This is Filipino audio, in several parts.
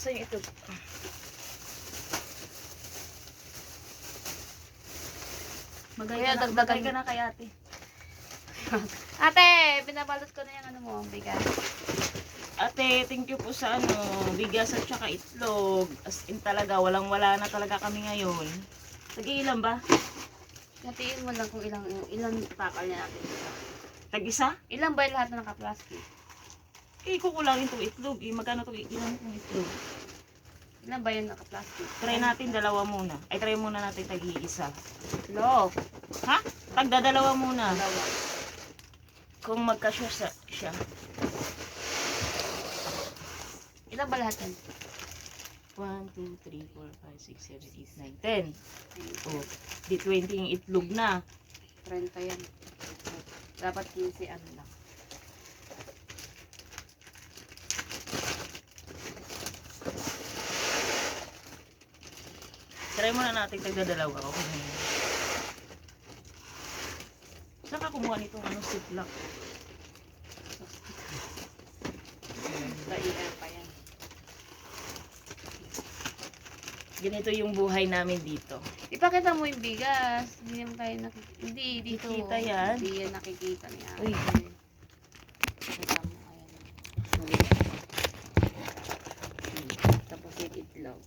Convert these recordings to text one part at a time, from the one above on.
Saan yung itlog? Kaya dagdagan ka na kay ate. Ate, pinabalot ko na yung ano mo, bigas. Ate, thank you po sa bigas at saka itlog. As in talaga, walang-wala na talaga kami ngayon. Tag-iilan ba? Natiin mo lang kung ilang takal niya natin. Tag-isa? Ilang ba yung lahat na naka-plastic? Kukulangin itong itlog. Magkano itong itlog? Ilan ba yung naka-plastic? Try natin dalawa muna. Ay, try muna natin tag-iisa. Lo. Ha? Tagdadalawa muna. Dalawa. Kung magkasya siya. Ilan ba lahat yan? 1, 2, 3, 4, 5, 6, 7, 8, 9, 10. Oh, di 20 yung itlog na. 30 yan. Dapat 15 ano lang. Try muna natin tagdadalawa. Okay na yun. Saan ka kumuha nitong ziplock? Kailan pa yan. Ganito yung buhay namin dito. Ipakita mo yung bigas. Hindi naman tayo nakikita. Hindi, dito. Nakikita yan? Hindi yan nakikita niya. Uy. Pakita mo, ayan. Tapos yung itlog.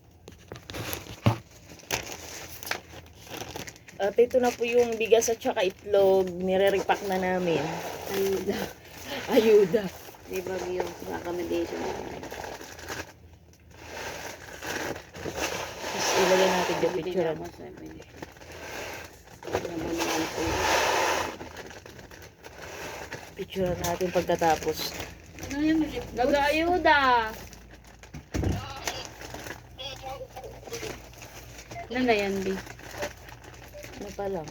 At ito na po yung bigas at saka itlog. Nire-repack na namin. Ayuda. Ayuda. May bagyo sa accommodation namin. Tapos ilagay natin yung picture. Ako 7. Naman naman po. Picture natin pagkatapos. Ano yung nag-ayuda? Ano na yan, Bi? Ano pa lang?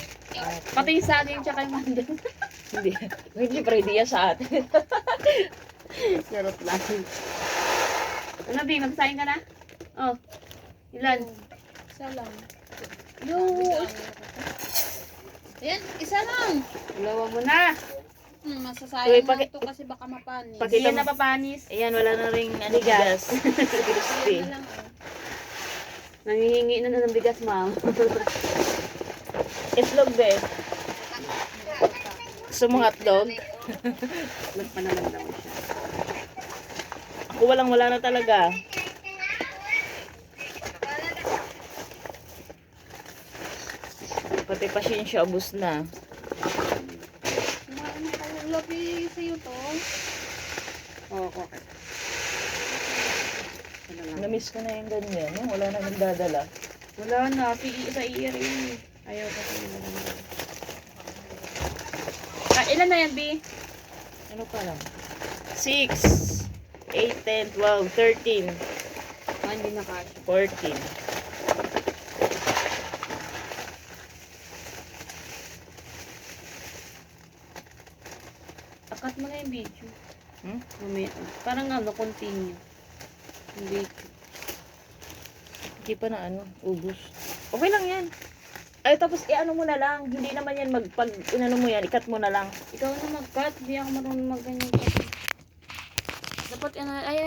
Pati yung saging tsaka yung mandan. Hindi pa ready yan sa atin. Charot lang. Ano, Bi? Magsaing ka na? Oh. Ilan? Isa lang. Yung... Yan, isa lang. Dalawa mo na. Uy, Masasayang lang to kasi baka mapanis. Pakita Hindi yan mo. napapanis. Ayan, wala na ring bigas. Crispy. Yan na lang. Nangihingi na ng bigas, ma'am. Itlog be. Gusto mo hotdog? Nagpanalang daw siya. Ako walang-wala na talaga. Pati pasyensya, ubos na. Kumain ka yung labi sa'yo to. Oo, okay. Ano lang. Namiss ko na yung ganyan. No? Wala na nagdadala. Wala na. Sa earring. Ayaw kasi nila naman. Ilan na yan, B? Ano pa lang? 6, 8, 10, 12, 13, Hindi na kasha. 14. Akat mo na yung video. Hmm? Parang continue. Yung video. Hindi pa na ubos. Okay lang yan. Ay, tapos i-ano mo na lang. Hindi naman yan pag inano mo yan, ikat mo na lang. Ikaw na mag-cut. Hindi ako marunong mag-ganyan cut. Dapat, ayan.